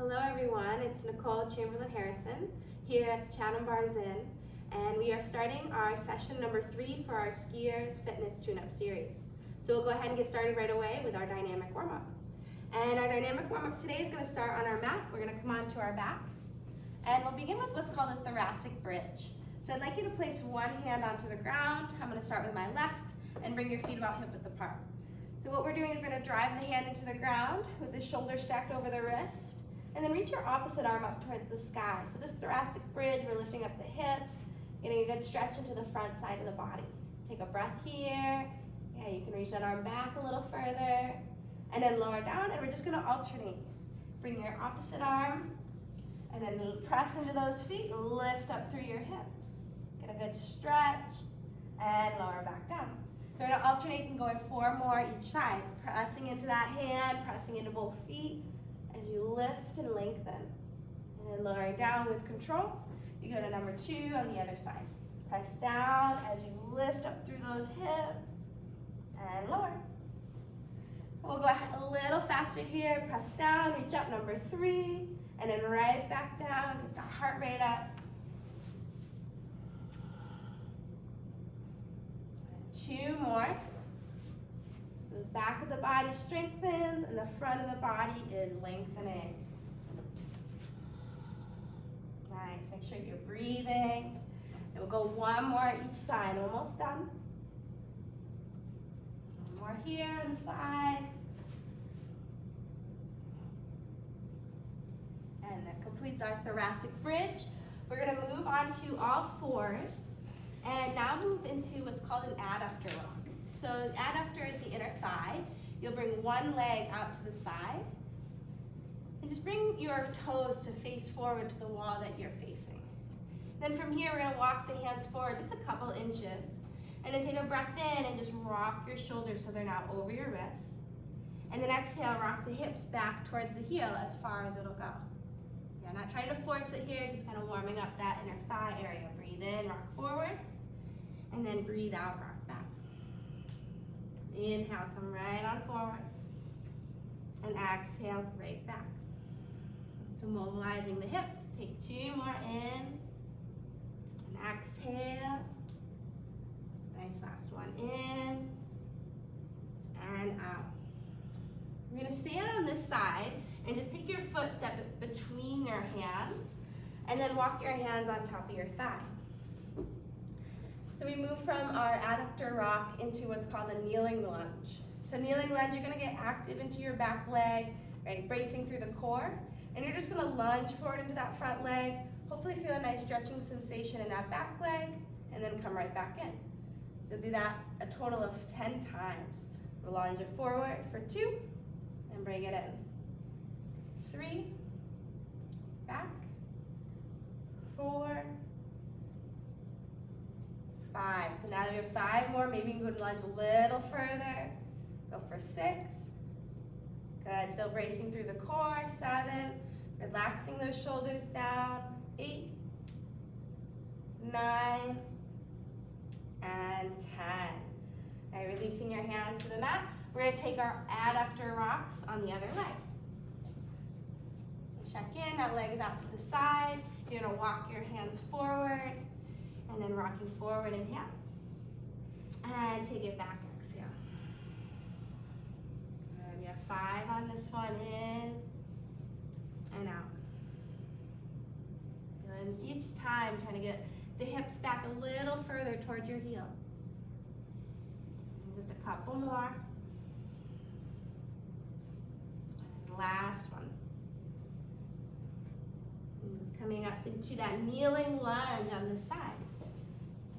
Hello everyone, it's Nicole Chamberlain Harrison here at the Chatham Inn, and we are starting our session number 3 for our Skiers Fitness Tune-Up series. So we'll go ahead and get started right away with our dynamic warm-up. And our dynamic warm-up today is going to start on our mat. We're going to come onto our back, and we'll begin with what's called a Thoracic Bridge. So I'd like you to place one hand onto the ground. I'm going to start with my left and bring your feet about hip-width apart. So what we're doing is we're going to drive the hand into the ground with the shoulder stacked over the wrist, and then reach your opposite arm up towards the sky. So this thoracic bridge, we're lifting up the hips, getting a good stretch into the front side of the body. Take a breath here. Yeah, you can reach that arm back a little further, and then lower down, and we're just gonna alternate. Bring your opposite arm, and then press into those feet, lift up through your hips. Get a good stretch, and lower back down. So we're gonna alternate and going 4 more each side. Pressing into that hand, pressing into both feet, as you lift and lengthen. And then lowering down with control, you go to number 2 on the other side. Press down as you lift up through those hips and lower. We'll go ahead a little faster here. Press down, reach up, number 3, and then right back down. Get the heart rate up. 2 more. So the back of the body strengthens and the front of the body is lengthening. Nice, make sure you're breathing. And we'll go 1 more each side, almost done. 1 more here on the side. And that completes our thoracic bridge. We're gonna move on to all 4s and now move into what's called an adductor rock. So adductor is the inner thigh. You'll bring one leg out to the side and just bring your toes to face forward to the wall that you're facing. Then from here, we're gonna walk the hands forward just a couple inches, and then take a breath in and just rock your shoulders so they're now over your wrists. And then exhale, rock the hips back towards the heel as far as it'll go. Yeah, not trying to force it here, just kind of warming up that inner thigh area. Breathe in, rock forward, and then breathe out, rock back. Inhale, come right on forward, and exhale, right back. So mobilizing the hips, take 2 more in, and exhale. Nice, last one in, and out. You're gonna stand on this side, and just take your foot, step it between your hands, and then walk your hands on top of your thigh. So we move from our adductor rock into what's called a kneeling lunge. So kneeling lunge, you're gonna get active into your back leg, right, bracing through the core, and you're just gonna lunge forward into that front leg, hopefully feel a nice stretching sensation in that back leg, and then come right back in. So do that a total of 10 times. We'll lunge it forward for 2, and bring it in. 3, back, 4, 5. So now that we have 5 more, maybe you can go lunge a little further. Go for 6. Good, still bracing through the core. 7, relaxing those shoulders down. 8, 9, and 10. All right, releasing your hands to the mat. We're gonna take our adductor rocks on the other leg. So check in, that leg is out to the side. You're gonna walk your hands forward, and then rocking forward, inhale. And take it back, exhale. Good, we have 5 on this one, in and out. Good, each time trying to get the hips back a little further towards your heel. And just a couple more. And last one. And it's coming up into that kneeling lunge on this side.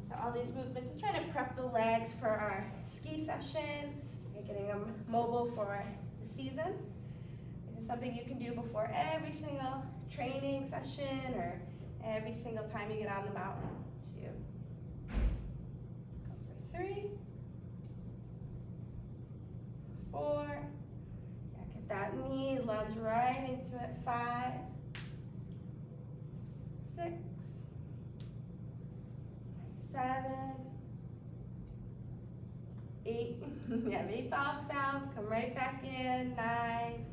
So all these movements, just trying to prep the legs for our ski session, getting them mobile for the season. This is something you can do before every single training session or every single time you get on the mountain. 2. Go for 3. 4. Yeah, get that knee, lunge right into it. 5. 6. 7. 8. Yeah, maybe off balance, come right back in. 9.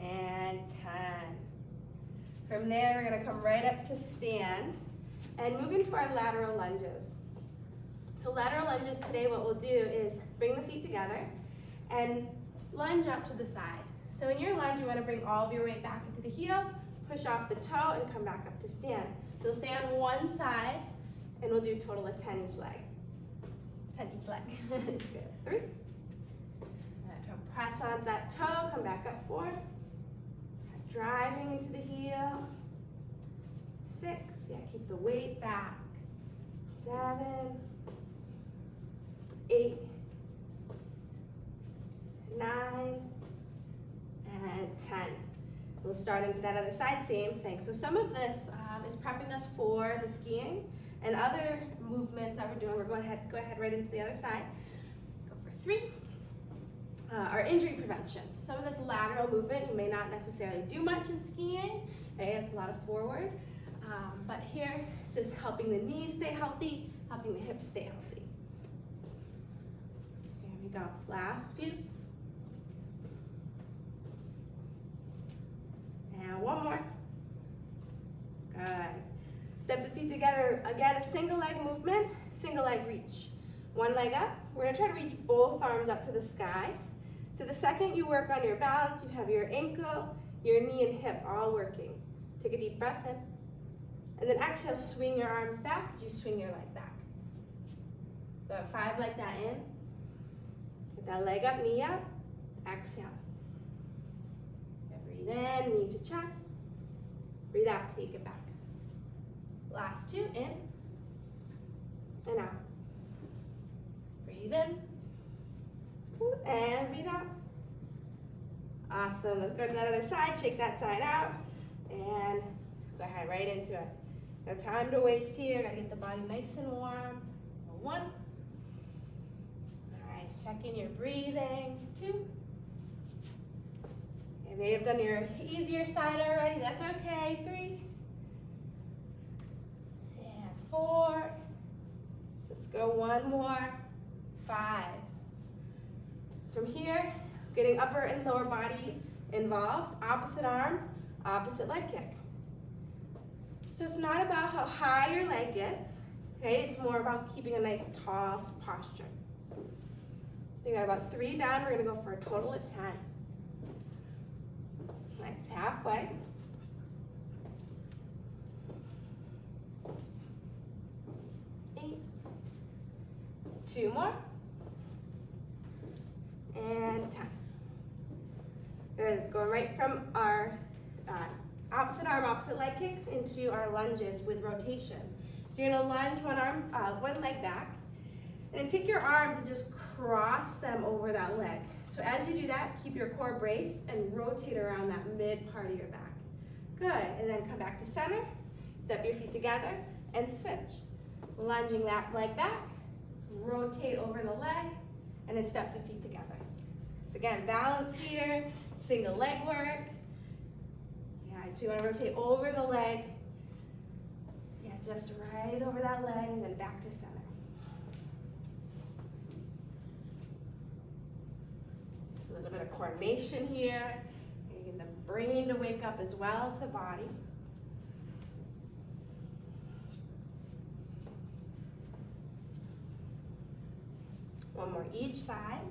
and 10. From there, we're gonna come right up to stand and move into our lateral lunges. So lateral lunges today, what we'll do is bring the feet together and lunge out to the side. So in your lunge, you wanna bring all of your weight back into the heel, push off the toe, and come back up to stand. So we'll stay on one side, and we'll do a total of 10 each leg. 10 each leg. Good. 3. Press on that toe, come back up 4. Driving into the heel. 6. Yeah, keep the weight back. 7. 8. 9. And 10. We'll start into that other side, same thing. So some of this is prepping us for the skiing and other movements that we're doing. We're going ahead, go ahead right into the other side. Go for 3. Our injury prevention. So some of this lateral movement, you may not necessarily do much in skiing. Okay, it's a lot of forward. But here, it's just helping the knees stay healthy, helping the hips stay healthy. Here we go, last few. And one more. Good. Step the feet together. Again, a single leg movement, single leg reach. One leg up. We're gonna try to reach both arms up to the sky. So the second you work on your balance, you have your ankle, your knee and hip all working. Take a deep breath in. And then exhale, swing your arms back as you swing your leg back. So 5 like that in. Get that leg up, knee up. Exhale. Breathe in, knee to chest. Breathe out, take it back. Last 2, in and out. Breathe in and breathe out. Awesome, let's go to that other side, shake that side out, and go ahead right into it. No time to waste here, gotta get the body nice and warm. 1. All right, check in your breathing. 2. You may have done your easier side already, that's okay. 3. And 4. Let's go one more. 5. From here, getting upper and lower body involved, opposite arm, opposite leg kick. So it's not about how high your leg gets, okay? It's more about keeping a nice tall posture. We got about 3 down, we're gonna go for a total of 10. Nice, halfway. 8. 2 more. And 10. Good, going right from our opposite arm, opposite leg kicks into our lunges with rotation. So you're gonna lunge one leg back, and then take your arms and just cross them over that leg. So as you do that, keep your core braced and rotate around that mid part of your back. Good, and then come back to center, step your feet together, and switch. Lunging that leg back, rotate over the leg, and then step the feet together. So again, balance here, single leg work. Yeah, so you want to rotate over the leg. Yeah, just right over that leg and then back to center. So a little bit of coordination here. You get the brain to wake up as well as the body. One more each side.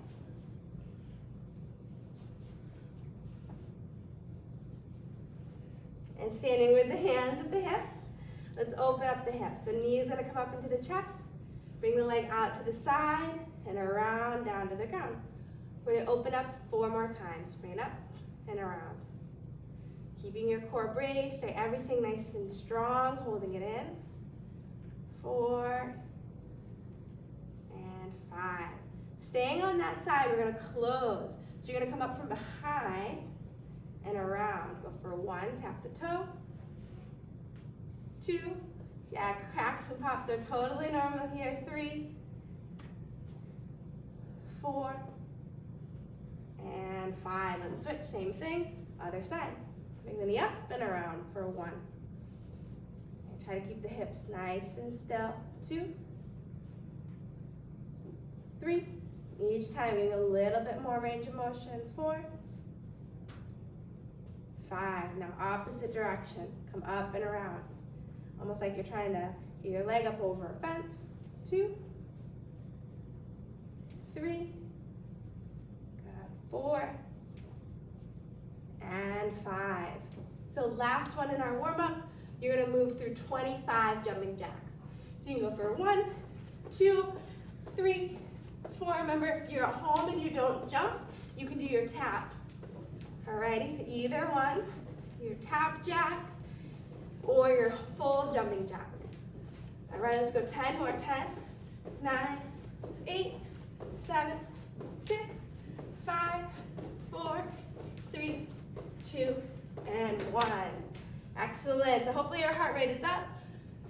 And standing with the hands at the hips, let's open up the hips. So knee is gonna come up into the chest, bring the leg out to the side and around down to the ground. We're gonna open up 4 more times. Bring it up and around. Keeping your core braced, stay everything nice and strong, holding it in. 4 and 5. Staying on that side, we're gonna close. So you're gonna come up from behind and around. Go for 1, tap the toe. 2, yeah, cracks and pops are totally normal here. 3, 4, and 5. Let's switch, same thing, other side. Bring the knee up and around for 1. And try to keep the hips nice and still. 2, 3, each time getting a little bit more range of motion. 4, 5. Now opposite direction. Come up and around. Almost like you're trying to get your leg up over a fence. 2, 3, good, 4, and 5. So last one in our warm-up, you're gonna move through 25 jumping jacks. So you can go for 1, 2, 3, 4. Remember, if you're at home and you don't jump, you can do your tap. Alrighty, so either one, your tap jacks or your full jumping jack. All right, let's go 10 more. 10, 9, 8, 7, 6, 5, 4, 3, 2, and 1. Excellent. So hopefully your heart rate is up.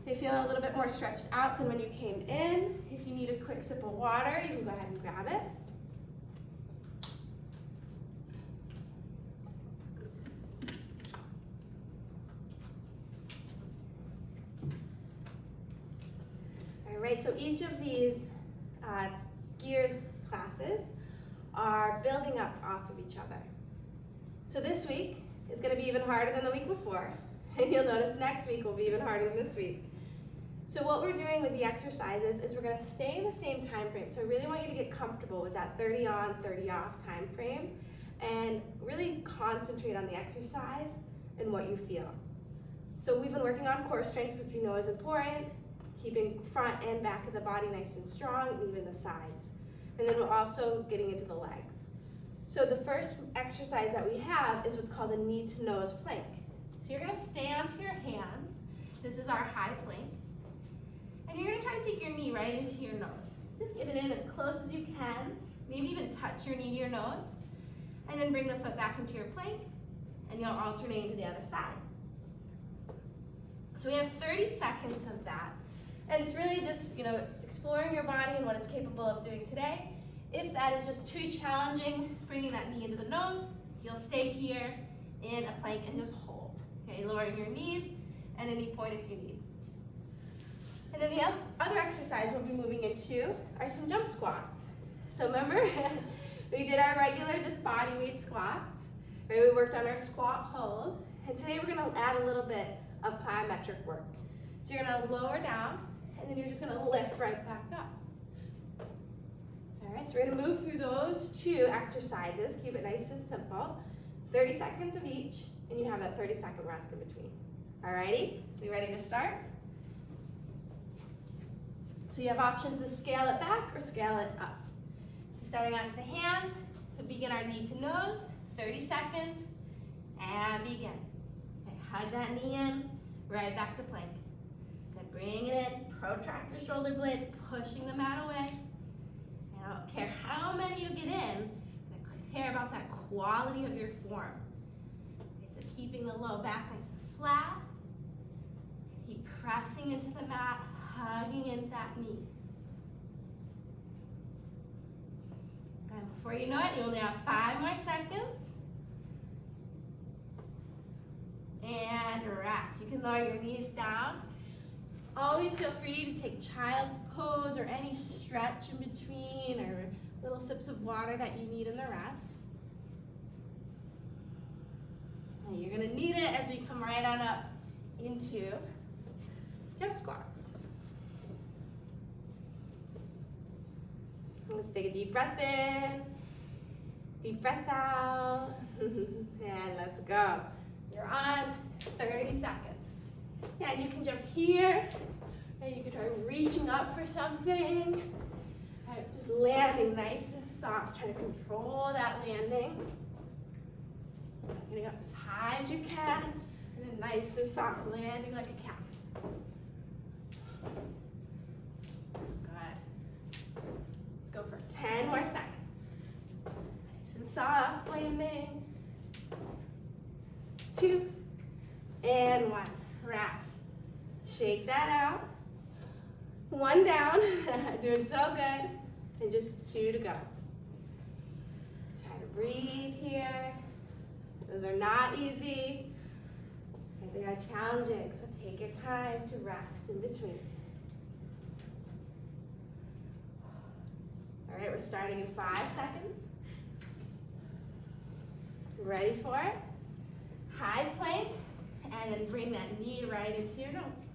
You feel a little bit more stretched out than when you came in. If you need a quick sip of water, you can go ahead and grab it. All right, so each of these skiers classes are building up off of each other. So this week is going to be even harder than the week before. And you'll notice next week will be even harder than this week. So what we're doing with the exercises is we're going to stay in the same time frame. So I really want you to get comfortable with that 30 on, 30 off time frame and really concentrate on the exercise and what you feel. So we've been working on core strength, which we know is important, keeping front and back of the body nice and strong, and even the sides. And then we're also getting into the legs. So the first exercise that we have is what's called a knee to nose plank. So you're gonna stay onto your hands. This is our high plank. And you're gonna try to take your knee right into your nose. Just get it in as close as you can. Maybe even touch your knee to your nose. And then bring the foot back into your plank, and you'll alternate into the other side. So we have 30 seconds of that. And it's really just, exploring your body and what it's capable of doing today. If that is just too challenging, bringing that knee into the nose, you'll stay here in a plank and just hold. Okay, lowering your knees at any point if you need. And then the other exercise we'll be moving into are some jump squats. So remember, we did our regular just body weight squats, right? We worked on our squat hold, and today we're gonna add a little bit of plyometric work. So you're gonna lower down, and then you're just gonna lift right back up. All right, so we're gonna move through those 2 exercises, keep it nice and simple, 30 seconds of each, and you have that 30-second rest in between. All righty, we ready to start? So you have options to scale it back or scale it up. So starting onto the hands, we begin our knee to nose, 30 seconds, and begin. Okay, hug that knee in, right back to plank. Good, bring it in, protract your shoulder blades, pushing the mat away. And I don't care how many you get in, I care about that quality of your form. Okay, so keeping the low back nice and flat. Keep pressing into the mat, hugging in that knee. And before you know it, you only have 5 more seconds. And rest. You can lower your knees down. Always feel free to take child's pose or any stretch in between or little sips of water that you need in the rest. And you're gonna need it as we come right on up into jump squats. Let's take a deep breath in, deep breath out, and let's go. You're on 30 seconds. And you can jump here, and you can try reaching up for something. Just landing nice and soft. Try to control that landing. Getting up as high as you can, and then nice and soft, landing like a cat. Good. Let's go for 10 more seconds. Nice and soft landing. 2 and 1. Rest. Shake that out. 1 down. Doing so good. And just 2 to go. Try to breathe here. Those are not easy. And they are challenging. So take your time to rest in between. All right, we're starting in 5 seconds. Ready for it? high plank, and then bring that knee right into your nose.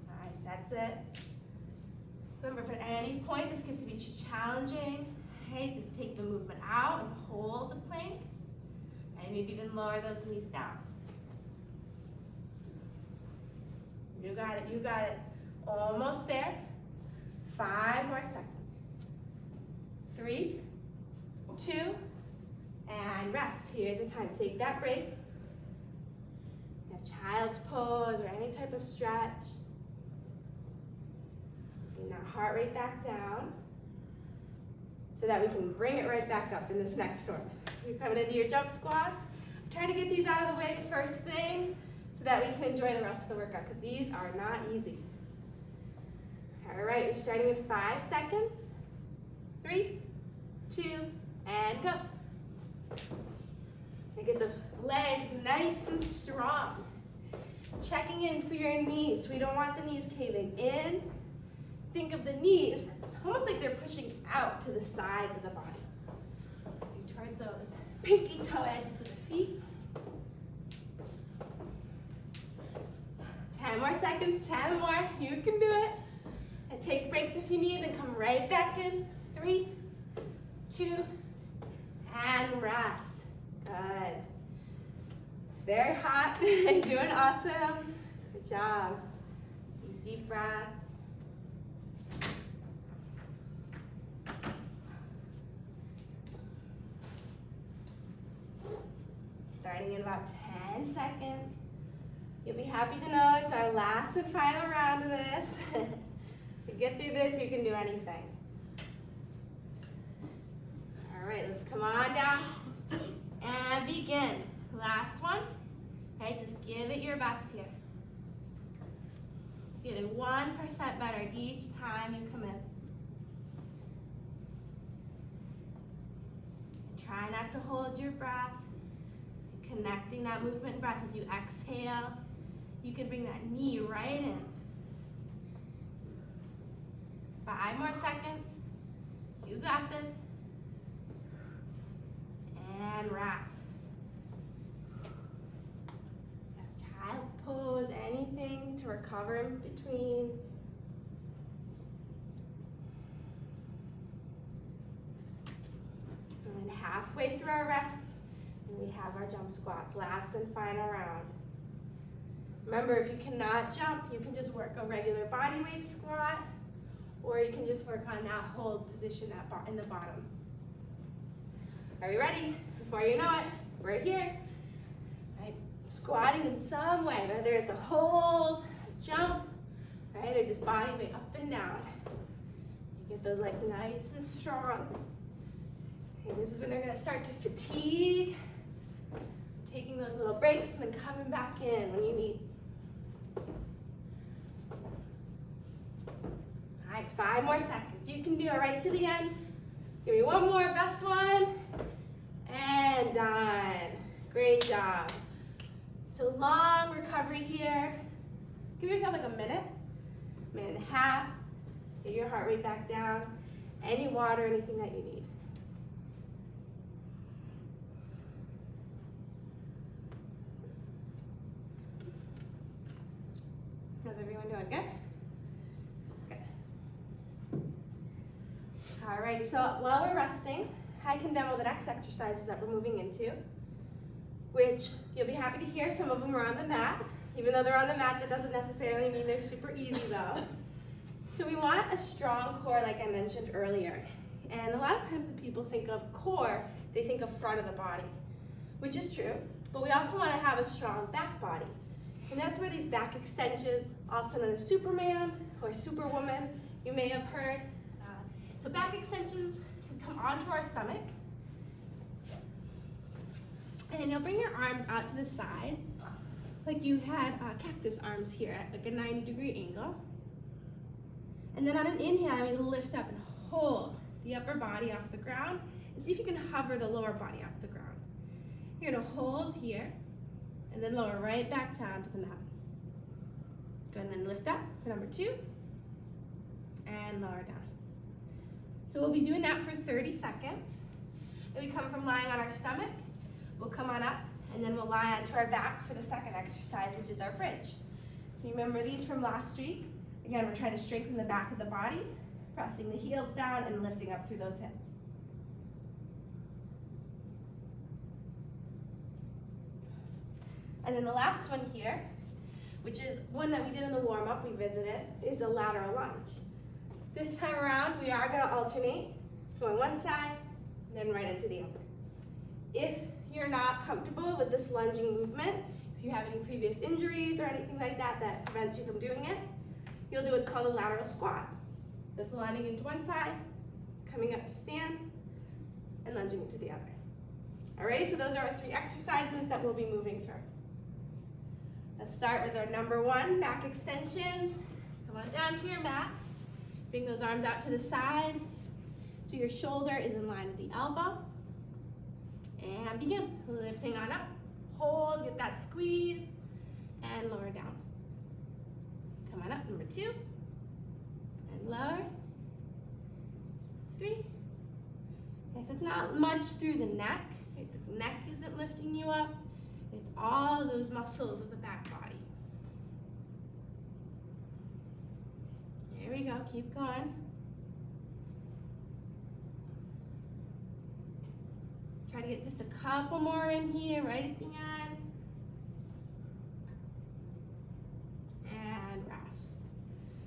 Nice, that's it. Remember, if at any point this gets to be too challenging, okay, just take the movement out and hold the plank, and maybe even lower those knees down. You got it, you got it. Almost there. 5 more seconds. 3, 2, and rest. Here's the time. Take that break. That child's pose or any type of stretch. Bring that heart rate back down so that we can bring it right back up in this next one. You're coming into your jump squats. Try to get these out of the way first thing so that we can enjoy the rest of the workout, because these are not easy. All right, you're starting in 5 seconds. 3, 2, and go. And get those legs nice and strong. Checking in for your knees. We don't want the knees caving in. Think of the knees almost like they're pushing out to the sides of the body. Towards those pinky toe edges of the feet. 10 more seconds, 10 more. You can do it. And take breaks if you need, and come right back in. 3, 2, and rest. Good. It's very hot. You're doing awesome. Good job. Deep breaths. Starting in about 10 seconds. You'll be happy to know it's our last and final round of this. If you get through this, you can do anything. All right, let's come on down and begin. Last one. Okay, just give it your best here. It's getting 1% better each time you come in. Try not to hold your breath. Connecting that movement and breath as you exhale. You can bring that knee right in. 5 more seconds. You got this. And rest. Child's pose, anything to recover in between. And then halfway through our rest, we have our jump squats, last and final round. Remember, if you cannot jump, you can just work a regular body weight squat, or you can just work on that hold position in the bottom. Are we ready? Before you know it, we're here. Right? Squatting in some way, whether it's a hold, a jump, right, or just body weight up and down. You get those legs nice and strong. Okay, this is when they're going to start to fatigue. Taking those little breaks and then coming back in when you need. Nice, 5 more seconds. You can do it right to the end. Give me one more, best one. And done. Great job. So long recovery here. Give yourself like a minute and a half. Get your heart rate back down. Any water, anything that you need. How's everyone doing? Good? Good. Alrighty, so while we're resting, I can demo the next exercises that we're moving into, which you'll be happy to hear some of them are on the mat. Even though they're on the mat, that doesn't necessarily mean they're super easy though. So we want a strong core like I mentioned earlier. And a lot of times when people think of core, they think of front of the body, which is true, but we also want to have a strong back body. And that's where these back extensions, also known as Superman or Superwoman, you may have heard. So back extensions can come onto our stomach. And you'll bring your arms out to the side, like you had cactus arms here at like a 90-degree angle. And then on an inhale, I'm going to lift up and hold the upper body off the ground. And see if you can hover the lower body off the ground. You're going to hold here. And then lower right back down to the mat. Go ahead and then lift up for number 2. And lower down. So we'll be doing that for 30 seconds. And we come from lying on our stomach. We'll come on up, and then we'll lie onto our back for the second exercise, which is our bridge. So you remember these from last week? Again, we're trying to strengthen the back of the body, pressing the heels down and lifting up through those hips. And then the last one here, which is one that we did in the warm-up, we visited, is a lateral lunge. This time around, we are going to alternate, going one side, then right into the other. If you're not comfortable with this lunging movement, if you have any previous injuries or anything like that that prevents you from doing it, you'll do what's called a lateral squat. Just lining into one side, coming up to stand, and lunging into the other. Alrighty, so those are our 3 exercises that we'll be moving through. Let's start with our number 1, back extensions. Come on down to your mat. Bring those arms out to the side so your shoulder is in line with the elbow. And begin, lifting on up. Hold, get that squeeze, and lower down. Come on up, number 2. And lower. 3. Okay, so it's not much through the neck. Right? The neck isn't lifting you up. It's all those muscles of the back body. There we go, keep going. Try to get just a couple more in here, right at the end. And rest.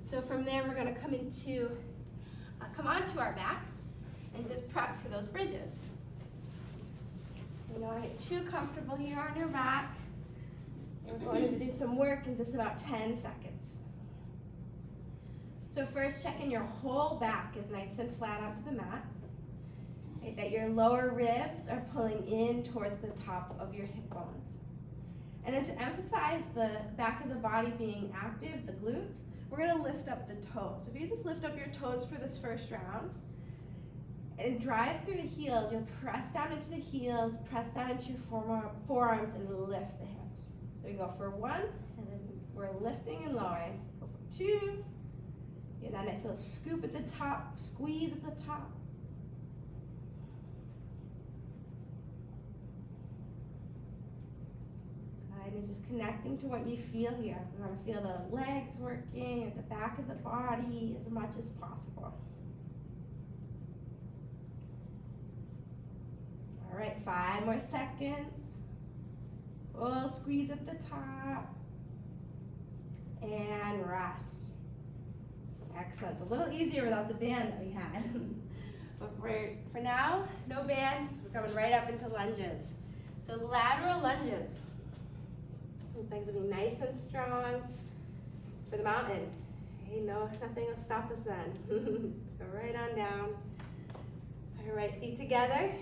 So from there, we're gonna come onto our back and just prep for those bridges. You don't want to get too comfortable here on your back. And we're going to do some work in just about 10 seconds. So first, checking your whole back is nice and flat onto the mat. Right, that your lower ribs are pulling in towards the top of your hip bones. And then to emphasize the back of the body being active, the glutes, we're going to lift up the toes. So if you just lift up your toes for this first round, and drive through the heels, you'll press down into the heels, press down into your forearms, and lift the hips. So we go for 1, and then we're lifting and lowering. Go for 2. Get that nice little scoop at the top, squeeze at the top. Good, and just connecting to what you feel here. We want to feel the legs working at the back of the body as much as possible. All right, 5 more seconds. Full squeeze at the top. And rest. Excellent. It's a little easier without the band that we had. But for now, no bands. We're coming right up into lunges. So lateral lunges. These legs will be nice and strong for the mountain. Hey, no, nothing will stop us then. Go right on down. All right, feet together.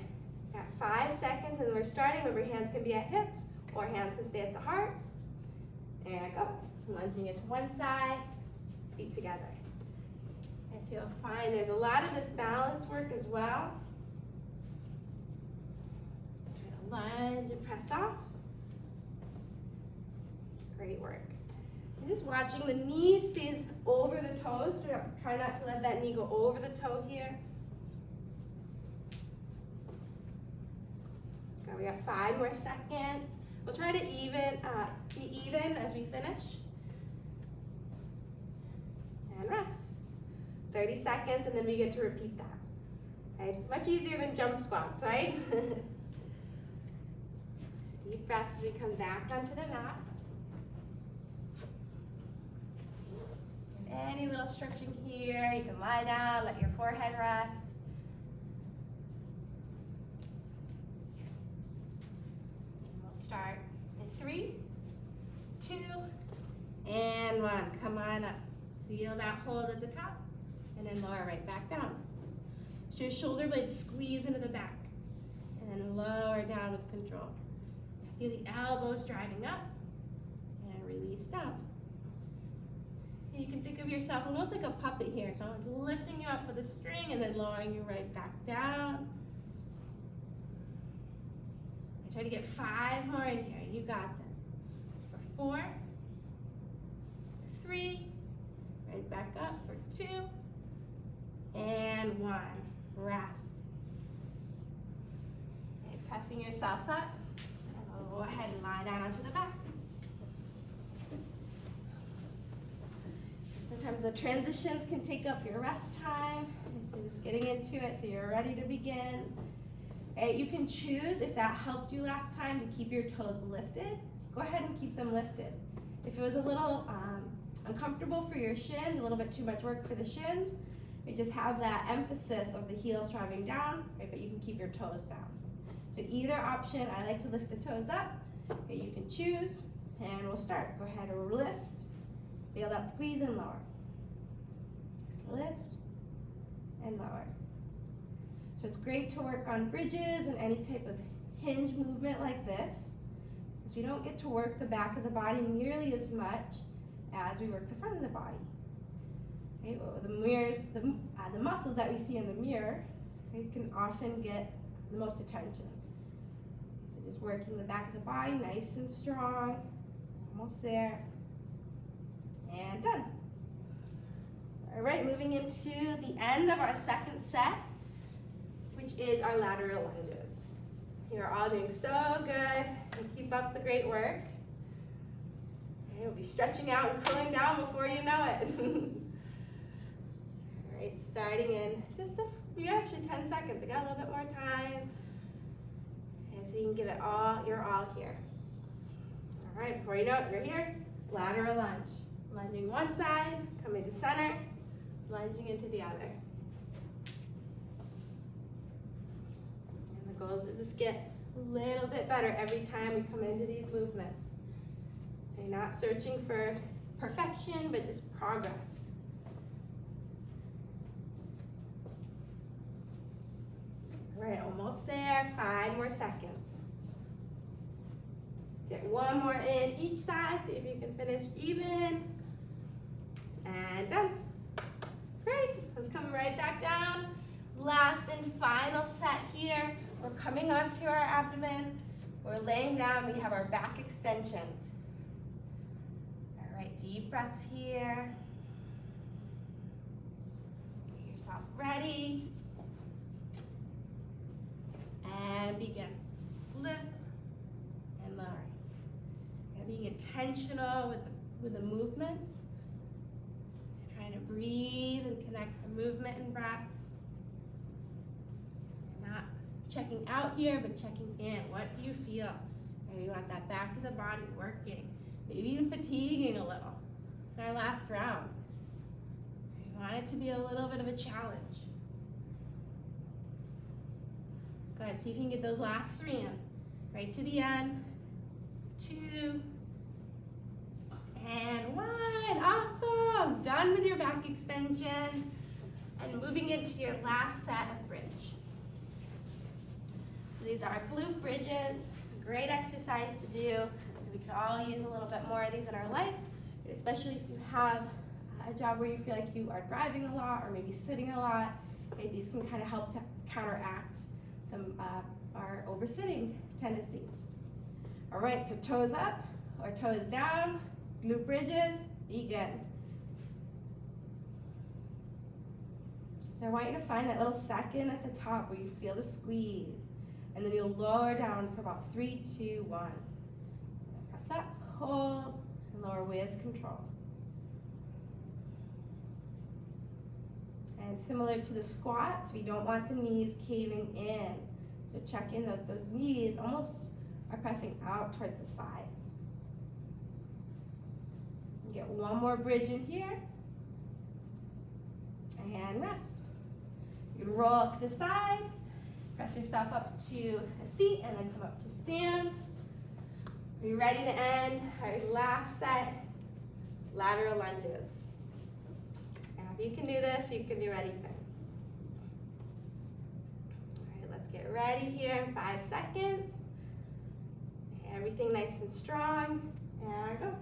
Got 5 seconds, and we're starting. Remember, hands can be at hips, or hands can stay at the heart. And go. Lunging it to one side, feet together. And so you'll find there's a lot of this balance work as well. Try to lunge and press off. Great work. And just watching the knee stays over the toes. Try not to let that knee go over the toe here. Okay, we got 5 more seconds. We'll try to be even as we finish. And rest. 30 seconds, and then we get to repeat that. Okay? Much easier than jump squats, right? So deep breaths as we come back onto the mat. And any little stretching here, you can lie down, let your forehead rest. And we'll start in 3, 2, and 1. Come on up. Feel that hold at the top, and then lower right back down. So your shoulder blades squeeze into the back, and then lower down with control. Feel the elbows driving up, and release down. And you can think of yourself almost like a puppet here, so I'm lifting you up with a string, and then lowering you right back down. I try to get 5 more in here. You got this. For 4, 3, right back up for 2, and 1. Rest. pressing yourself up. And go ahead and lie down onto the back. Sometimes the transitions can take up your rest time. So just getting into it so you're ready to begin. Okay, you can choose, if that helped you last time, to keep your toes lifted. Go ahead and keep them lifted. If it was a little uncomfortable for your shins, a little bit too much work for the shins, you just have that emphasis of the heels driving down, right, but you can keep your toes down. So either option, I like to lift the toes up. Okay, you can choose, and we'll start. Go ahead and lift. Feel that squeeze and lower. Lift and lower. So it's great to work on bridges and any type of hinge movement like this, because we don't get to work the back of the body nearly as much as we work the front of the body. Right? Well, the muscles that we see in the mirror, right, can often get the most attention. So just working the back of the body, nice and strong, almost there, and done. All right, moving into the end of our second set, which is our lateral lunges. You are all doing so good, and keep up the great work. Okay, we'll be stretching out and cooling down before you know it. All right, starting in just actually 10 seconds. I got a little bit more time. And so you can give it all, your all here. All right, before you know it, you're here. Lateral lunge. Lunging one side, coming to center, lunging into the other. And the goal is to just get a little bit better every time we come into these movements. You're not searching for perfection, but just progress. All right, almost there. 5 more seconds. Get one more in each side. See if you can finish even. And done. Great. Let's come right back down. Last and final set here. We're coming onto our abdomen. We're laying down. We have our back extensions. All right, deep breaths here. Get yourself ready. And begin. Lift and lower. And being intentional with the movements. Trying to breathe and connect the movement and breath. Not checking out here, but checking in. What do you feel? And you want that back of the body working. Maybe even fatiguing a little. It's our last round. You want it to be a little bit of a challenge. Go ahead, see if you can get those last 3 in. Right to the end. 2. And 1. Awesome. Done with your back extension. And moving into your last set of bridge. So these are our glute bridges. Great exercise to do. We could all use a little bit more of these in our life, especially if you have a job where you feel like you are driving a lot or maybe sitting a lot. Okay, these can kind of help to counteract some our oversitting tendencies. All right, so toes up or toes down, glute bridges, begin. So I want you to find that little second at the top where you feel the squeeze, and then you'll lower down for about 3, 2, 1. Press up, hold, and lower with control. And similar to the squats, we don't want the knees caving in. So check in that those knees almost are pressing out towards the sides. Get one more bridge in here. And rest. You can roll to the side, press yourself up to a seat, and then come up to stand. Are you ready to end our last set? Lateral lunges. If you can do this, you can do anything. All right, let's get ready here in 5 seconds. Everything nice and strong, and go.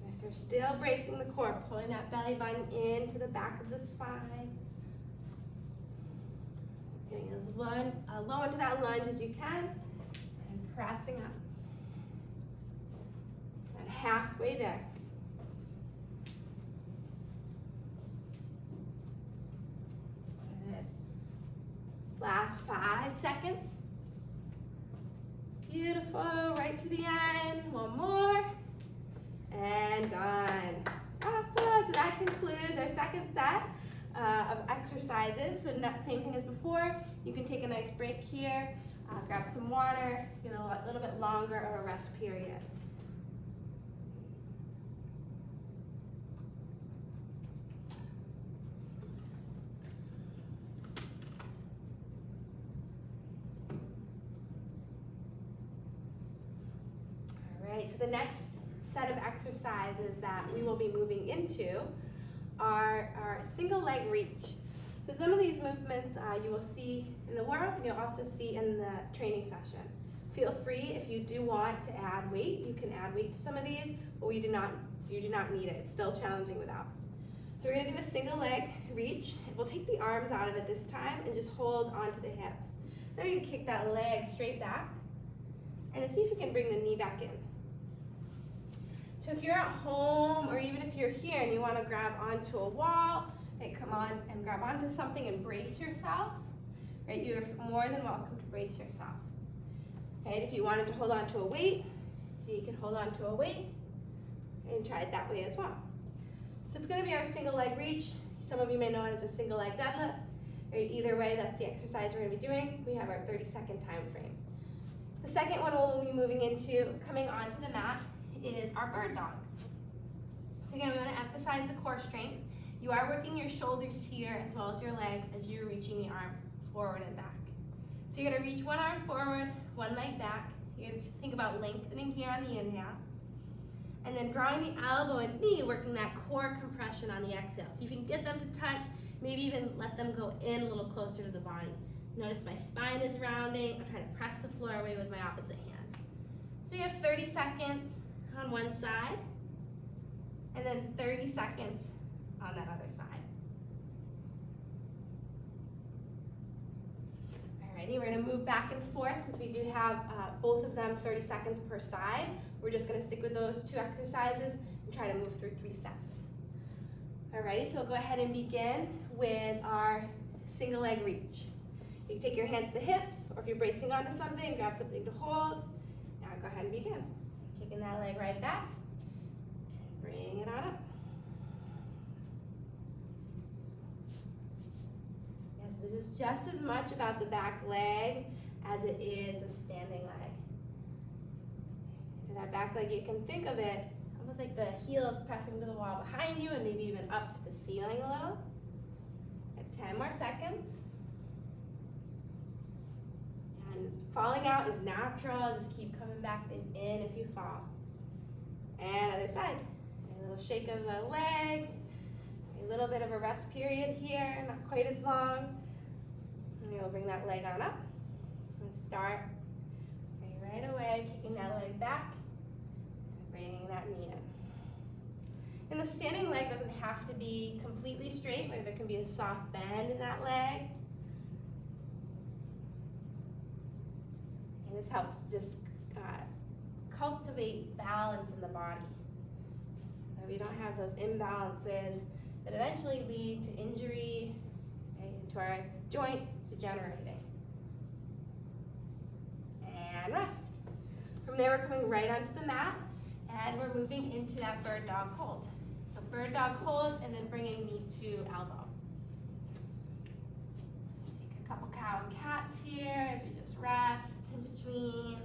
Yes, we're still bracing the core, pulling that belly button into the back of the spine. Getting as low into that lunge as you can, and pressing up. And halfway there. Last 5 seconds. Beautiful, right to the end. One more. And done. Awesome. So that concludes our second set of exercises. So same thing as before. You can take a nice break here, grab some water, get a little bit longer of a rest period. All right, so the next set of exercises that we will be moving into are our single leg reach. So some of these movements you will see in the warm-up and you'll also see in the training session. Feel free, if you do want to add weight, you can add weight to some of these, but you do not need it. It's still challenging without. So we're gonna do a single leg reach. We'll take the arms out of it this time and just hold onto the hips. Then you can kick that leg straight back and then see if you can bring the knee back in. So if you're at home or even if you're here and you want to grab onto a wall, okay, come on and grab onto something and brace yourself, right? You're more than welcome to brace yourself. Okay, if you wanted to hold on to a weight, you can hold on to a weight and try it that way as well. So it's going to be our single leg reach. Some of you may know it as a single leg deadlift. Right? Either way, that's the exercise we're going to be doing. We have our 30-second time frame. The second one we'll be moving into, coming onto the mat, is our bird dog. So again, we want to emphasize the core strength. You are working your shoulders here as well as your legs as you're reaching the arm forward and back. So you're going to reach one arm forward, one leg back. You're going to think about lengthening here on the inhale. And then drawing the elbow and knee, working that core compression on the exhale. So if you can get them to touch, maybe even let them go in a little closer to the body. Notice my spine is rounding. I'm trying to press the floor away with my opposite hand. So you have 30 seconds on one side, and then 30 seconds on that other side. Alrighty, we're gonna move back and forth since we do have both of them 30 seconds per side. We're just gonna stick with those two exercises and try to move through 3 sets. Alrighty, so we'll go ahead and begin with our single leg reach. You can take your hands to the hips, or if you're bracing onto something, grab something to hold. Now go ahead and begin. Kicking that leg right back, bring it on up. Yes, this is just as much about the back leg as it is the standing leg. So that back leg, you can think of it almost like the heel is pressing to the wall behind you and maybe even up to the ceiling a little. We have 10 more seconds. And falling out is natural, just keep coming back in if you fall. And other side, a little shake of the leg, a little bit of a rest period here, not quite as long. And you'll bring that leg on up and start right away, kicking that leg back, and bringing that knee in. And the standing leg doesn't have to be completely straight, but there can be a soft bend in that leg. And this helps just cultivate balance in the body so that we don't have those imbalances that eventually lead to injury, right, to our joints degenerating. And rest. From there, we're coming right onto the mat and we're moving into that bird dog hold. So bird dog hold and then bringing knee to elbow. Take a couple cow and cats here as we just rest in between.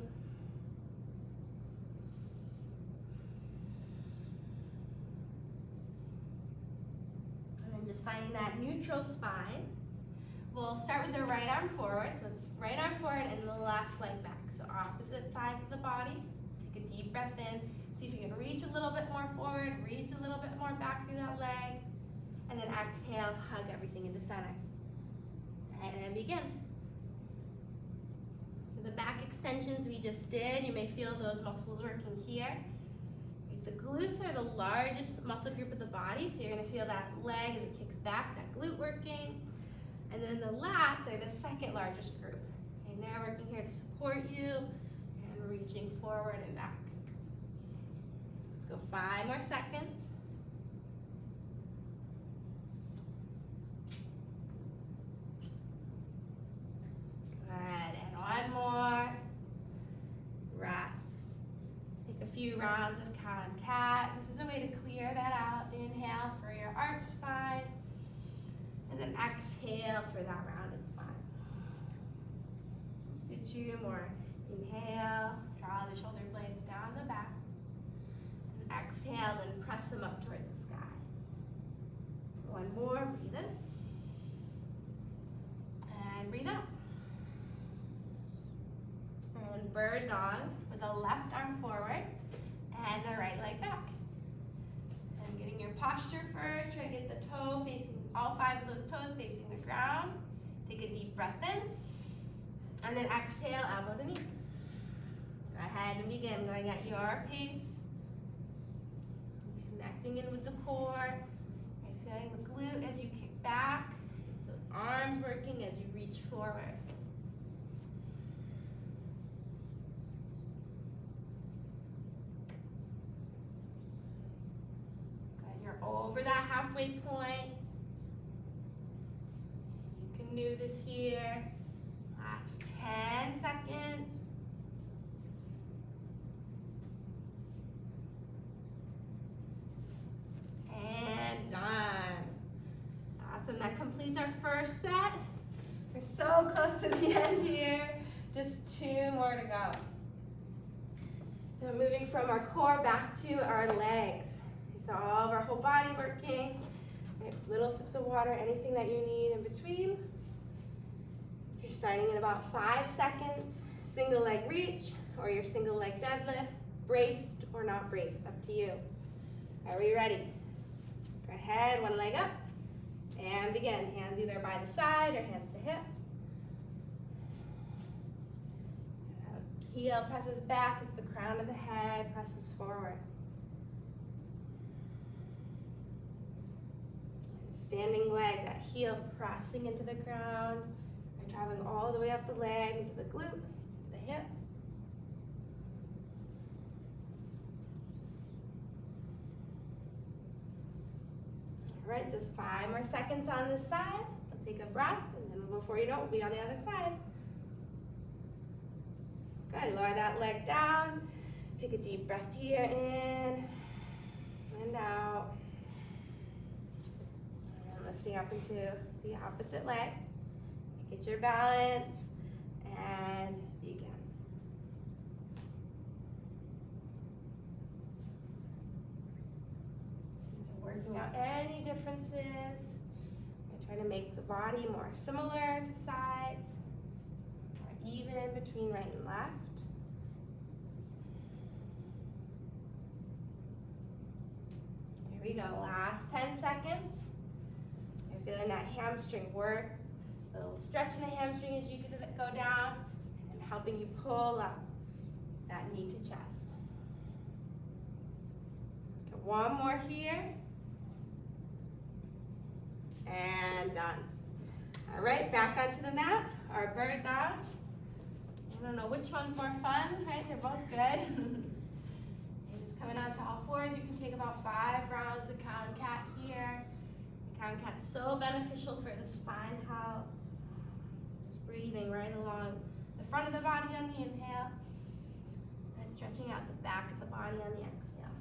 And then just finding that neutral spine. We'll start with the right arm forward. So it's right arm forward and the left leg back. So opposite sides of the body. Take a deep breath in. See if you can reach a little bit more forward, reach a little bit more back through that leg. And then exhale, hug everything into center. And then begin. So the back extensions we just did, you may feel those muscles working here. The glutes are the largest muscle group of the body, so you're going to feel that leg as it kicks back, that glute working. And then the lats are the second largest group. And they're working here to support you and reaching forward and back. Let's go 5 more seconds. Good, and one more. few rounds of cow and cat. This is a way to clear that out. Inhale for your arch spine, and then exhale for that rounded spine. Suit you more. Inhale, draw the shoulder blades down the back, and exhale, and press them up towards the sky. One more, breathe in, and breathe out. And bird dog with the left arm forward and the right leg back. And getting your posture first, try to get the toe facing, all 5 of those toes facing the ground. Take a deep breath in, and then exhale, elbow to knee. Go ahead and begin going at your pace. Connecting in with the core. You're feeling the glute as you kick back, those arms working as you reach forward. Over that halfway point. You can do this here. Last 10 seconds. And done. Awesome, that completes our first set. We're so close to the end here. Just 2 more to go. So moving from our core back to our legs. So all of our whole body working, little sips of water, anything that you need in between. You're starting in about 5 seconds, single leg reach, or your single leg deadlift, braced or not braced, up to you. Are we ready? Go ahead, one leg up, and begin. Hands either by the side or hands to hips. Heel presses back as the crown of the head presses forward. Standing leg, that heel pressing into the ground, and traveling all the way up the leg, into the glute, to the hip. All right, just 5 more seconds on this side. We'll take a breath, and then before you know it, we'll be on the other side. Good, lower that leg down. Take a deep breath here, in and out. Lifting up into the opposite leg. Get your balance and begin. So working out any differences. I try to make the body more similar to sides, more even between right and left. Here we go, last 10 seconds. Feeling that hamstring work, a little stretch in the hamstring as you go down, and then helping you pull up that knee to chest. Okay, one more here, and done. All right, back onto the mat, our bird dog. I don't know which one's more fun, right? They're both good. And just coming onto all 4s, you can take about 5 rounds of cow and cat here. Cow and cat's so beneficial for the spine health. Just breathing right along the front of the body on the inhale, and stretching out the back of the body on the exhale.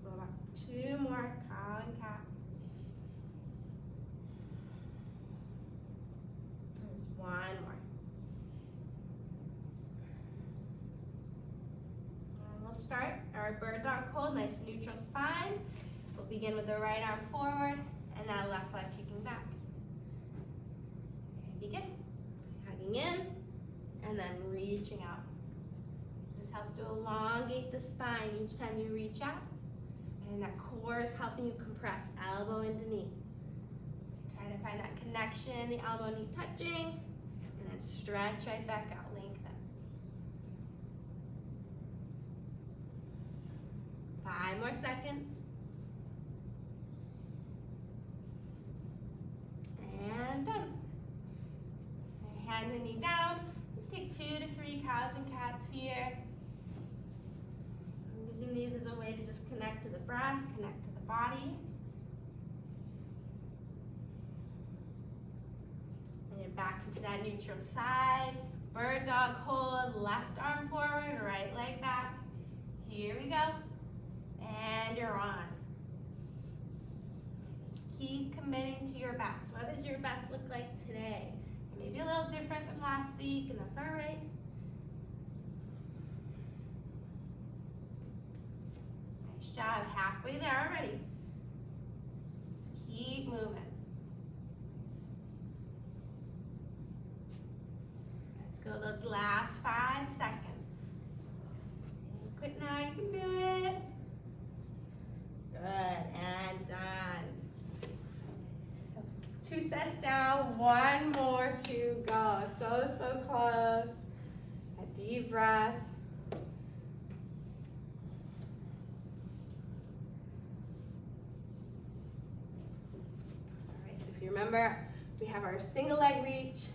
Go back 2 more, cow and cat. There's 1 more. Start our bird dog hold, nice neutral spine. We'll begin with the right arm forward and that left leg kicking back. And begin. Hugging in and then reaching out. This helps to elongate the spine each time you reach out. And that core is helping you compress elbow into knee. Try to find that connection, the elbow knee touching, and then stretch right back out, lengthen. 5 more seconds. And done. Hand and knee down. Let's take 2 to 3 cows and cats here. I'm using these as a way to just connect to the breath, connect to the body. And And back into that neutral side. Bird dog hold, left arm forward, right leg back. Here we go. And you're on. Just keep committing to your best. What does your best look like today? It may be a little different than last week, and that's all right. Nice job. Halfway there already. Just keep moving. Go those last 5 seconds. And quit now, you can do it. Good, and done. 2 sets down, 1 more to go. So, so close. A deep breath. All right, so if you remember, we have our single leg reach.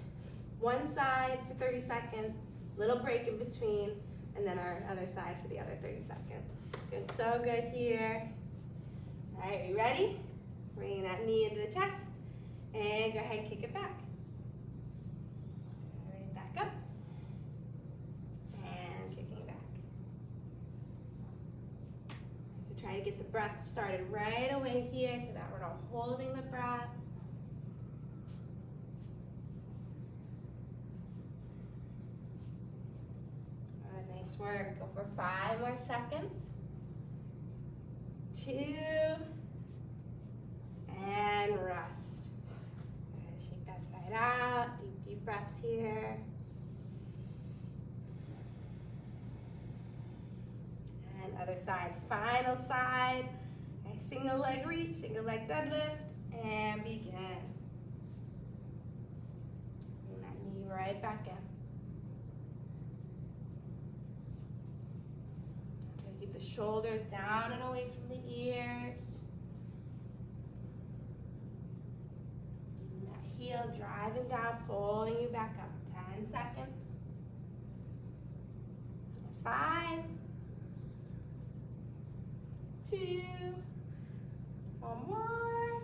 One side for 30 seconds, little break in between, and then our other side for the other 30 seconds. Doing so good here. All right, you ready? Bring that knee into the chest, and go ahead and kick it back. All right, back up, and kicking back. So try to get the breath started right away here so that we're not holding the breath. Nice work. Go for 5 more seconds. 2. And rest. Shake that side out. Deep, deep breaths here. And other side. Final side. A single leg reach, single leg deadlift, and begin. Bring that knee right back in. Keep the shoulders down and away from the ears. Using that heel, driving down, pulling you back up. 10 seconds. 5, 2, 1 more,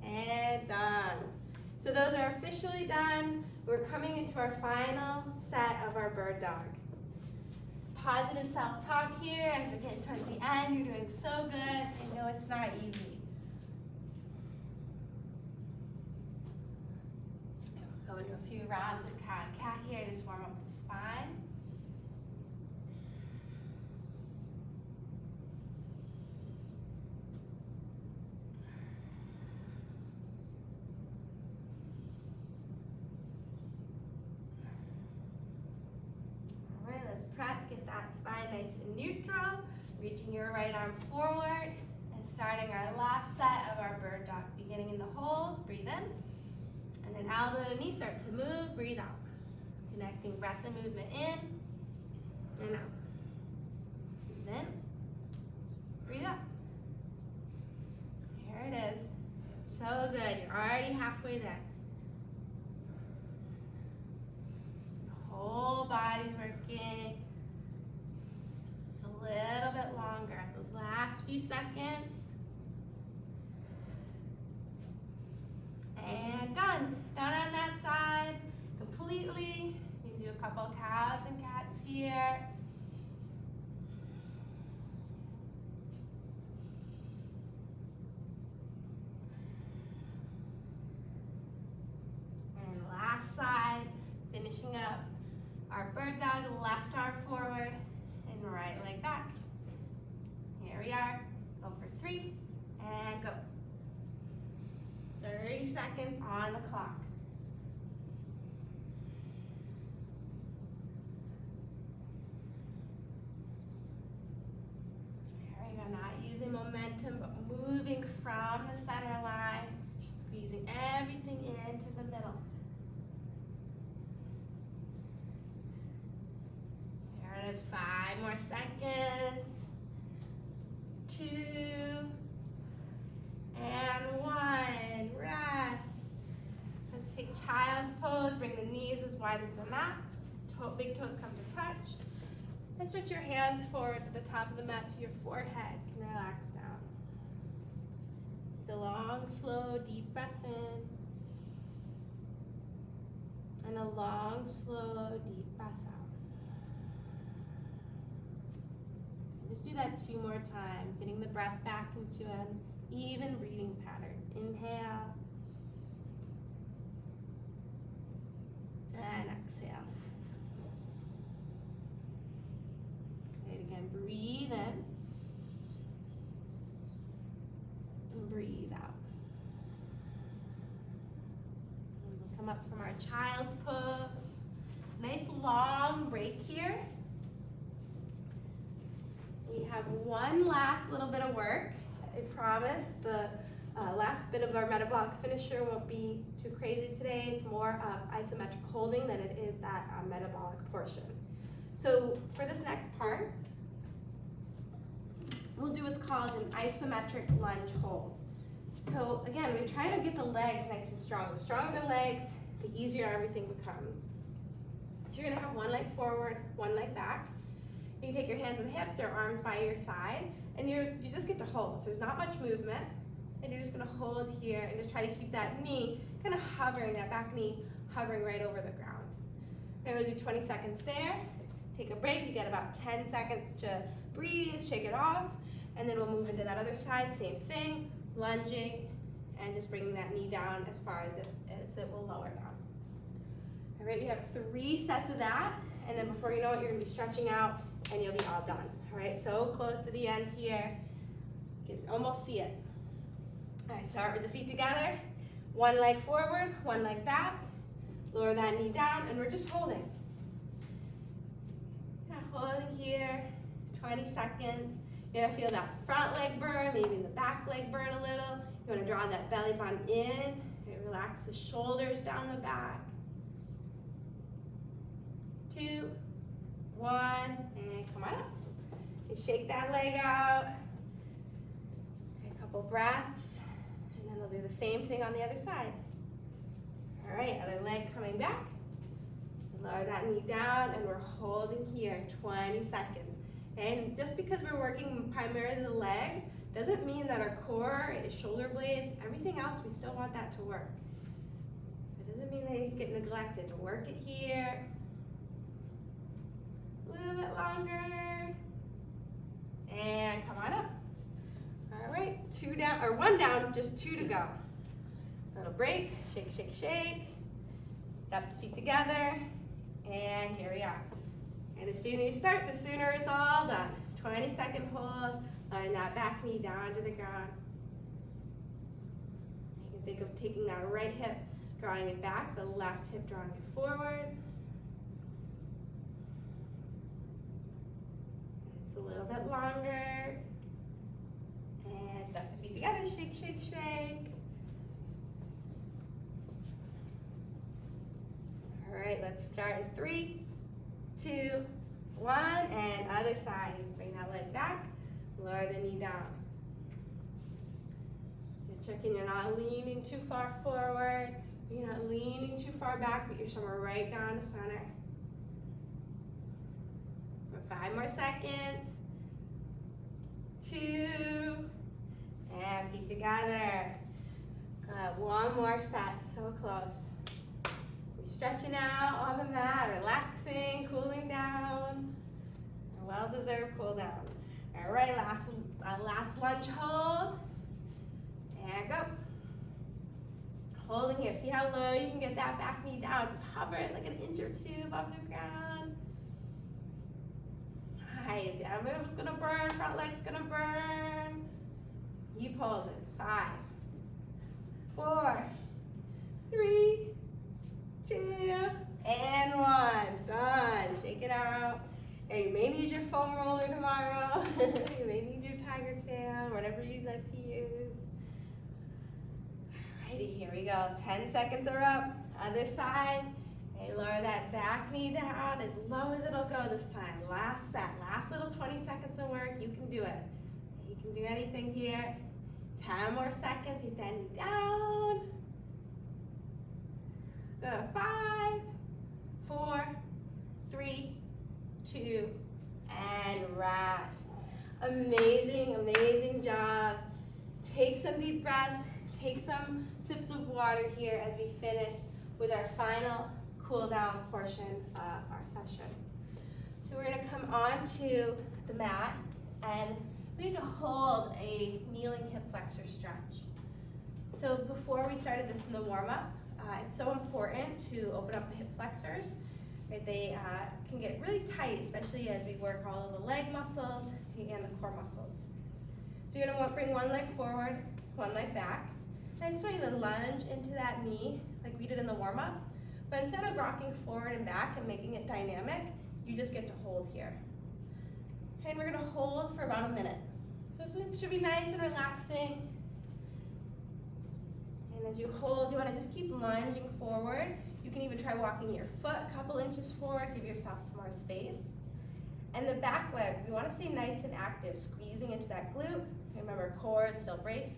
and done. So those are officially done. We're coming into our final set of our bird dog. Positive self-talk here as we're getting towards the end. You're doing so good. I know it's not easy. We'll go into a few rounds of cat and cat here. Just warm up the spine. Get that spine nice and neutral, reaching your right arm forward, and starting our last set of our bird dog. Beginning in the hold, breathe in, and then elbow and knee start to move, breathe out. Connecting breath and movement in, and out. Breathe in, breathe out. Here it is. So good, you're already halfway there. Your whole body's working. A little bit longer, those last few seconds. And done. Done on that side completely. You can do a couple cows and cats here. And last side, finishing up our bird dog, left arm forward. Right leg back. Here we are. Go for 3 and go. 30 seconds on the clock. Here we go. Not using momentum, but moving from the center line, squeezing everything into the middle. Here it is. 5 more seconds. 2 and 1. Rest. Let's take child's pose. Bring the knees as wide as the mat. Big toes come to touch. And switch your hands forward to the top of the mat so your forehead can relax down. Take a long, slow, deep breath in. And out. Breathe in. And out. Good. And last side, finishing up our bird dog, left arm forward and right leg back. Here we go. Now using momentum, but moving from the center line, squeezing everything into the middle. Here it is. 5 more seconds. 2 and 1. Rest. Let's take child's pose. Bring the knees as wide as the mat. Big toes come to touch. And switch your hands forward to the top of the mat so your forehead can relax down. The long, slow, deep breath in. And a long, slow, deep breath out. Just do that 2 more times, getting the breath back into an even breathing pattern. Inhale. And exhale. Okay, again, breathe in. And breathe out. And we'll come up from our child's pose. Nice long break here. We have one last little bit of work. I promise the last bit of our metabolic finisher won't be too crazy today. It's more of isometric holding than it is that metabolic portion. So for this next part, we'll do what's called an isometric lunge hold. So again, we're trying to get the legs nice and strong. The stronger the legs, the easier everything becomes. So you're gonna have one leg forward, one leg back. You can take your hands on the hips or arms by your side, and you just get to hold. So there's not much movement, and you're just gonna hold here and just try to keep that knee kind of hovering, that back knee hovering right over the ground. And we'll do 20 seconds there. Take a break, you get about 10 seconds to breathe, shake it off, and then we'll move into that other side, same thing, lunging, and just bringing that knee down as far as it will lower down. All right, we have 3 sets of that, and then before you know it, you're gonna be stretching out, and you'll be all done. All right, so close to the end here. You can almost see it. All right, start with the feet together. One leg forward, one leg back. Lower that knee down, and we're just holding. Yeah, holding here, 20 seconds. You're gonna feel that front leg burn, maybe the back leg burn a little. You wanna draw that belly button in. Relax the shoulders down the back. 2, 1, and come on up. Just shake that leg out. A couple breaths, and then we'll do the same thing on the other side. All right, other leg coming back. Lower that knee down, and we're holding here 20 seconds. And just because we're working primarily the legs, doesn't mean that our core, shoulder blades, everything else, we still want that to work. So it doesn't mean they get neglected. To work it here. A little bit longer. And come on up. All right, 2 down, or 1 down, just 2 to go. Little break, shake, shake, shake. Step the feet together, and here we are. And the sooner you start, the sooner it's all done. 20-second hold, lowering that back knee down to the ground. You can think of taking that right hip, drawing it back, the left hip drawing it forward. Just a little bit longer. And step the feet together, shake, shake, shake. All right, let's start in 3, 2, 1, and other side. Bring that leg back, lower the knee down. You're checking you're not leaning too far forward, you're not leaning too far back, but you're somewhere right down the center. For 5 more seconds. 2, and feet together. Good, 1 more set, so close. Stretching out on the mat, relaxing, cooling down. A well-deserved cool down. All right, last lunge hold. And go. Holding here. See how low you can get that back knee down. Just hover it like an inch or 2 above the ground. Nice. Yeah, mid's gonna burn, front leg's gonna burn. Keep holding. 5, 4, 3, 2, and 1. Done. Shake it out. And you may need your foam roller tomorrow. You may need your tiger tail, whatever you like to use. Alrighty, here we go. 10 seconds are up. Other side. Okay, lower that back knee down as low as it'll go this time. Last set. Last little 20 seconds of work. You can do it. You can do anything here. 10 more seconds. Keep that knee down. Go. 5, 4, 3, 2, and rest. Amazing, amazing job. Take some deep breaths. Take some sips of water here as we finish with our final cool down portion of our session. So we're gonna come onto the mat and we need to hold a kneeling hip flexor stretch. So before we started this in the warm-up, it's so important to open up the hip flexors. Right? They can get really tight, especially as we work all of the leg muscles and the core muscles. So you're gonna bring one leg forward, one leg back. And I just want you to lunge into that knee like we did in the warm-up. But instead of rocking forward and back and making it dynamic, you just get to hold here. And we're gonna hold for about a minute. So it should be nice and relaxing. And as you hold, you wanna just keep lunging forward. You can even try walking your foot a couple inches forward, give yourself some more space. And the back leg, we wanna stay nice and active, squeezing into that glute. Remember, core is still braced.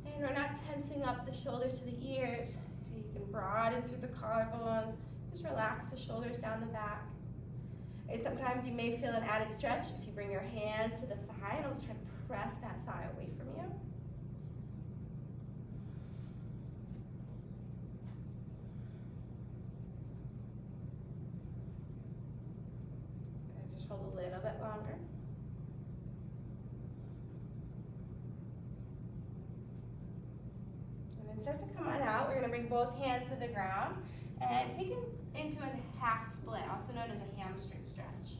And we're not tensing up the shoulders to the ears. You can broaden through the collarbones. Just relax the shoulders down the back. And sometimes you may feel an added stretch if you bring your hands to the thigh and almost try to press that thigh away from you. Just hold a little bit longer. Start to come on out. We're going to bring both hands to the ground and take it into a half split, also known as a hamstring stretch.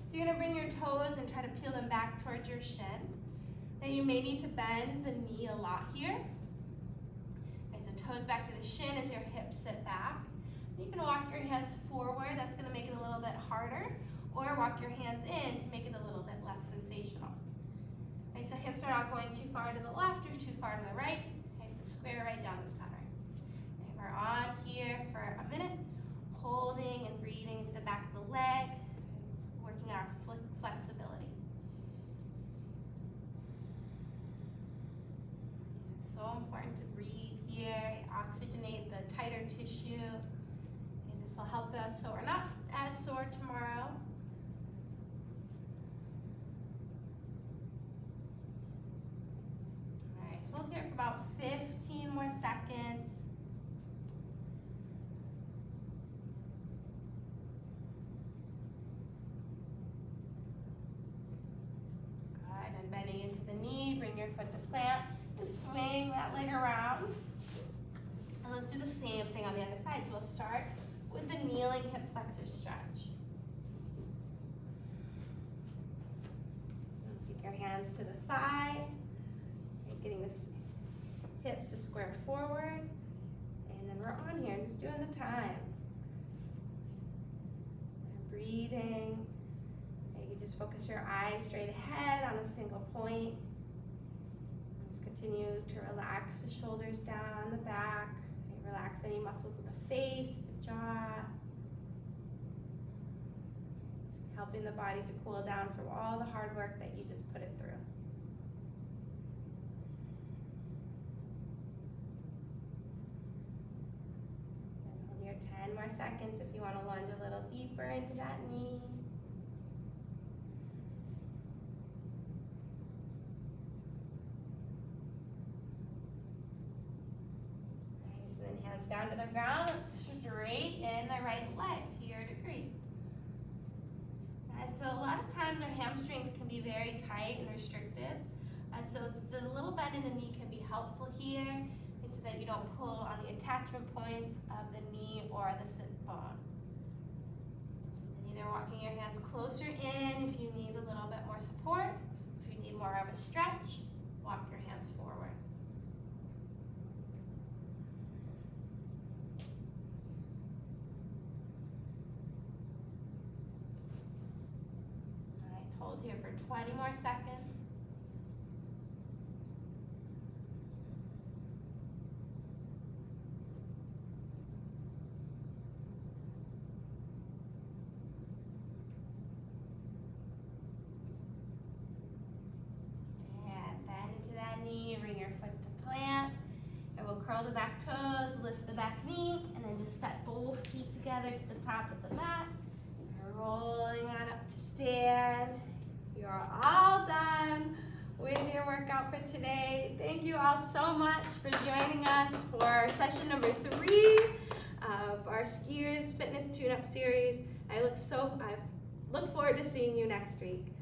So you're going to bring your toes and try to peel them back towards your shin. Now you may need to bend the knee a lot here. Okay, so toes back to the shin as your hips sit back. You can walk your hands forward. That's going to make it a little bit harder, or walk your hands in to make it a little bit less sensational. Okay, so hips are not going too far to the left or too far to the right. Square right down the center. And we're on here for a minute, holding and breathing to the back of the leg, working our flexibility. It's so important to breathe here, oxygenate the tighter tissue, and this will help us so we're not as sore tomorrow. Hold here for about 15 more seconds. All right, and bending into the knee, bring your foot to plant, just swing that leg around. And let's do the same thing on the other side. So we'll start with the kneeling hip flexor stretch. Take your hands to the thigh. Getting the hips to square forward, and then we're on here, just doing the time. And breathing. You can just focus your eyes straight ahead on a single point. Just continue to relax the shoulders down the back. Relax any muscles of the face, the jaw. Just helping the body to cool down from all the hard work that you just put it through. And hold here 10 more seconds if you want to lunge a little deeper into that knee. Hands down to the ground, straighten the right leg to your degree. And so a lot of times our hamstrings can be very tight and restrictive. And so the little bend in the knee can be helpful here, so that you don't pull on the attachment points of the knee or the sit bone. And either walking your hands closer in if you need a little bit more support. If you need more of a stretch, walk your hands forward. Hold here for 20 more seconds. And bend into that knee, bring your foot to plant. And we'll curl the back toes, lift the back knee, and then just step both feet together to the top of the mat. Rolling on up to stand. You're all done with your workout for today. Thank you all so much for joining us for session number 3 of our skier Bridges Fitness Tune-Up Series. I look forward to seeing you next week.